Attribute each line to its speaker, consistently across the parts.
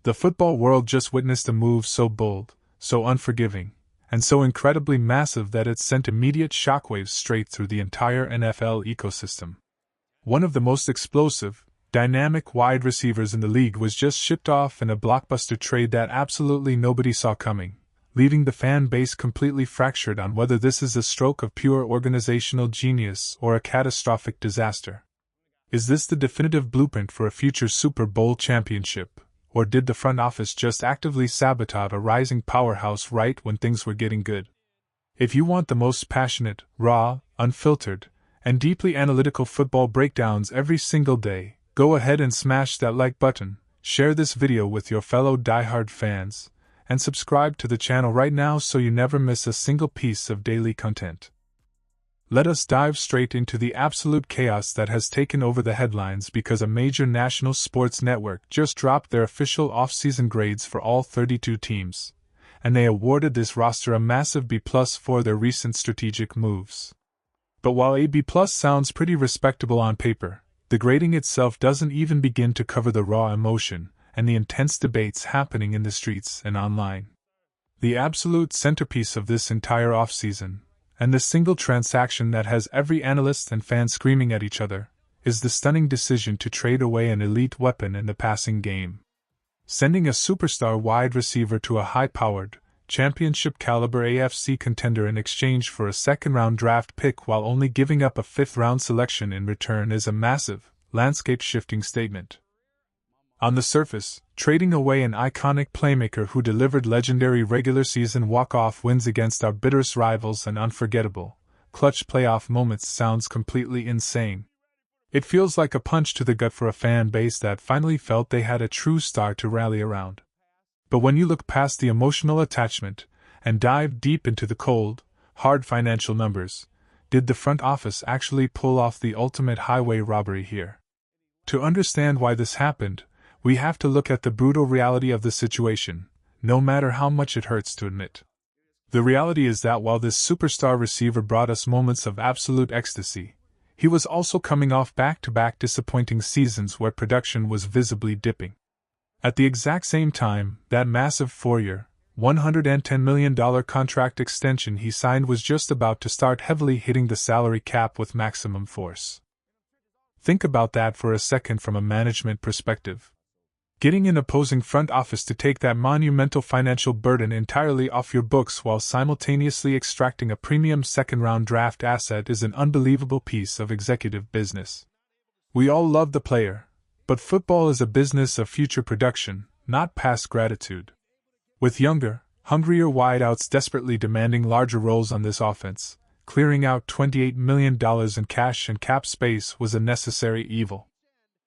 Speaker 1: The football world just witnessed a move so bold, so unforgiving, and so incredibly massive that it sent immediate shockwaves straight through the entire NFL ecosystem. One of the most explosive, dynamic wide receivers in the league was just shipped off in a blockbuster trade that absolutely nobody saw coming, leaving the fan base completely fractured on whether this is a stroke of pure organizational genius or a catastrophic disaster. Is this the definitive blueprint for a future Super Bowl championship, or did the front office just actively sabotage a rising powerhouse right when things were getting good? If you want the most passionate, raw, unfiltered, and deeply analytical football breakdowns every single day, go ahead and smash that like button, share this video with your fellow diehard fans, and subscribe to the channel right now so you never miss a single piece of daily content. Let us dive straight into the absolute chaos that has taken over the headlines because a major national sports network just dropped their official off-season grades for all 32 teams, and they awarded this roster a massive B+ for their recent strategic moves. But while a B+ sounds pretty respectable on paper, the grading itself doesn't even begin to cover the raw emotion and the intense debates happening in the streets and online. The absolute centerpiece of this entire offseason, and the single transaction that has every analyst and fan screaming at each other, is the stunning decision to trade away an elite weapon in the passing game. Sending a superstar wide receiver to a high-powered, championship-caliber AFC contender in exchange for a second-round draft pick while only giving up a fifth-round selection in return is a massive, landscape-shifting statement. On the surface, trading away an iconic playmaker who delivered legendary regular-season walk-off wins against our bitterest rivals and unforgettable, clutch playoff moments sounds completely insane. It feels like a punch to the gut for a fan base that finally felt they had a true star to rally around. But when you look past the emotional attachment and dive deep into the cold, hard financial numbers, did the front office actually pull off the ultimate highway robbery here? To understand why this happened, we have to look at the brutal reality of the situation, no matter how much it hurts to admit. The reality is that while this superstar receiver brought us moments of absolute ecstasy, he was also coming off back-to-back disappointing seasons where production was visibly dipping. At the exact same time, that massive 4-year, $110 million contract extension he signed was just about to start heavily hitting the salary cap with maximum force. Think about that for a second from a management perspective. Getting an opposing front office to take that monumental financial burden entirely off your books while simultaneously extracting a premium second-round draft asset is an unbelievable piece of executive business. We all love the player, but football is a business of future production, not past gratitude. With younger, hungrier wideouts desperately demanding larger roles on this offense, clearing out $28 million in cash and cap space was a necessary evil.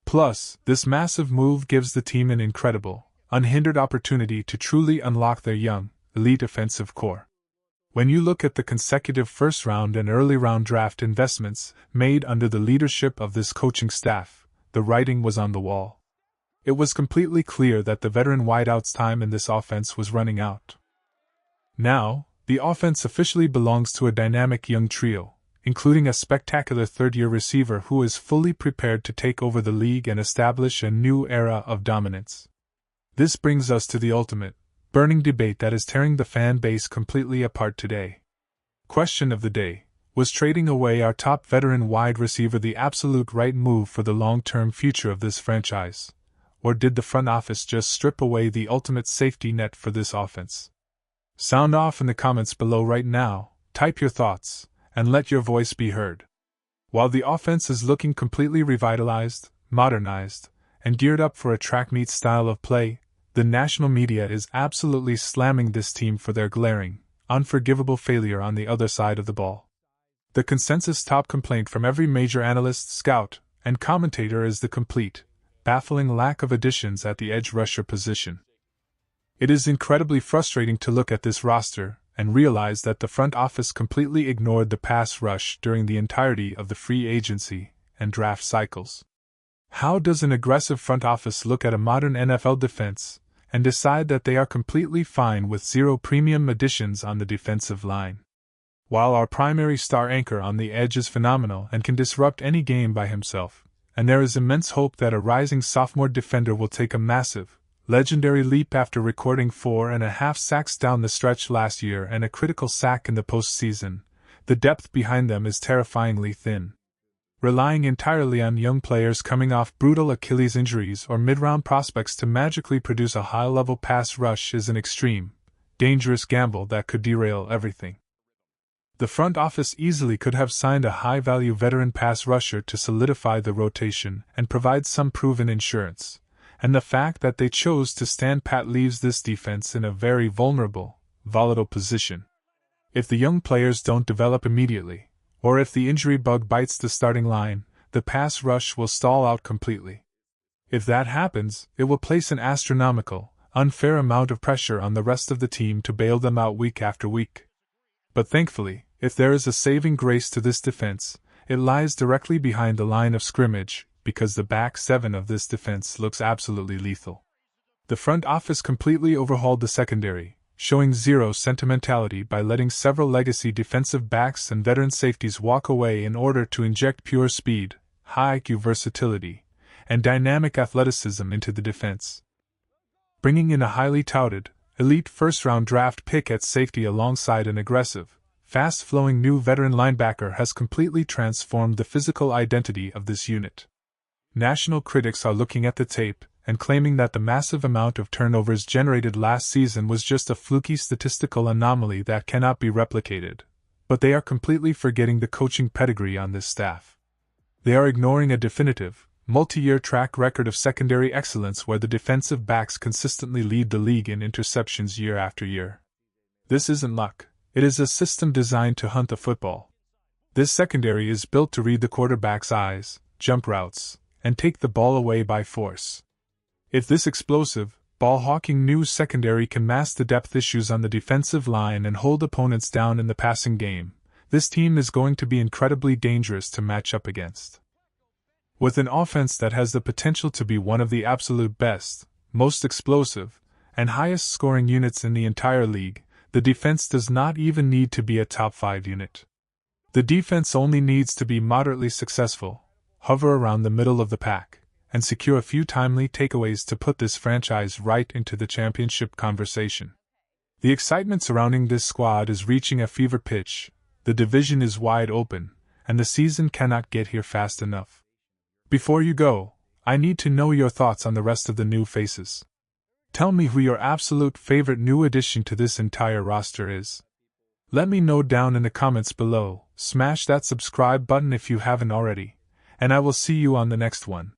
Speaker 1: Plus, this massive move gives the team an incredible, unhindered opportunity to truly unlock their young, elite offensive core. When you look at the consecutive first-round and early-round draft investments made under the leadership of this coaching staff, the writing was on the wall. It was completely clear that the veteran wideout's time in this offense was running out. Now, the offense officially belongs to a dynamic young trio, including a spectacular third-year receiver who is fully prepared to take over the league and establish a new era of dominance. This brings us to the ultimate, burning debate that is tearing the fan base completely apart today. Question of the day: was trading away our top veteran wide receiver the absolute right move for the long-term future of this franchise? Or did the front office just strip away the ultimate safety net for this offense? Sound off in the comments below right now, type your thoughts, and let your voice be heard. While the offense is looking completely revitalized, modernized, and geared up for a track-meet style of play, the national media is absolutely slamming this team for their glaring, unforgivable failure on the other side of the ball. The consensus top complaint from every major analyst, scout, and commentator is the complete, baffling lack of additions at the edge rusher position. It is incredibly frustrating to look at this roster and realize that the front office completely ignored the pass rush during the entirety of the free agency and draft cycles. How does an aggressive front office look at a modern NFL defense and decide that they are completely fine with zero premium additions on the defensive line? While our primary star anchor on the edge is phenomenal and can disrupt any game by himself, and there is immense hope that a rising sophomore defender will take a massive, legendary leap after recording 4.5 sacks down the stretch last year and a critical sack in the postseason, the depth behind them is terrifyingly thin. Relying entirely on young players coming off brutal Achilles injuries or mid-round prospects to magically produce a high-level pass rush is an extreme, dangerous gamble that could derail everything. The front office easily could have signed a high-value veteran pass rusher to solidify the rotation and provide some proven insurance, and the fact that they chose to stand pat leaves this defense in a very vulnerable, volatile position. If the young players don't develop immediately, or if the injury bug bites the starting line, the pass rush will stall out completely. If that happens, it will place an astronomical, unfair amount of pressure on the rest of the team to bail them out week after week. But thankfully, if there is a saving grace to this defense, it lies directly behind the line of scrimmage, because the back seven of this defense looks absolutely lethal. The front office completely overhauled the secondary, showing zero sentimentality by letting several legacy defensive backs and veteran safeties walk away in order to inject pure speed, high IQ versatility, and dynamic athleticism into the defense. Bringing in a highly touted, elite first-round draft pick at safety alongside an aggressive, fast-flowing new veteran linebacker has completely transformed the physical identity of this unit. National critics are looking at the tape and claiming that the massive amount of turnovers generated last season was just a fluky statistical anomaly that cannot be replicated, but they are completely forgetting the coaching pedigree on this staff. They are ignoring a definitive, multi-year track record of secondary excellence where the defensive backs consistently lead the league in interceptions year after year. This isn't luck, it is a system designed to hunt the football. This secondary is built to read the quarterback's eyes, jump routes, and take the ball away by force. If this explosive, ball-hawking new secondary can mask the depth issues on the defensive line and hold opponents down in the passing game, this team is going to be incredibly dangerous to match up against. With an offense that has the potential to be one of the absolute best, most explosive, and highest-scoring units in the entire league, the defense does not even need to be a top-5 unit. The defense only needs to be moderately successful, hover around the middle of the pack, and secure a few timely takeaways to put this franchise right into the championship conversation. The excitement surrounding this squad is reaching a fever pitch, the division is wide open, and the season cannot get here fast enough. Before you go, I need to know your thoughts on the rest of the new faces. Tell me who your absolute favorite new addition to this entire roster is. Let me know down in the comments below, smash that subscribe button if you haven't already, and I will see you on the next one.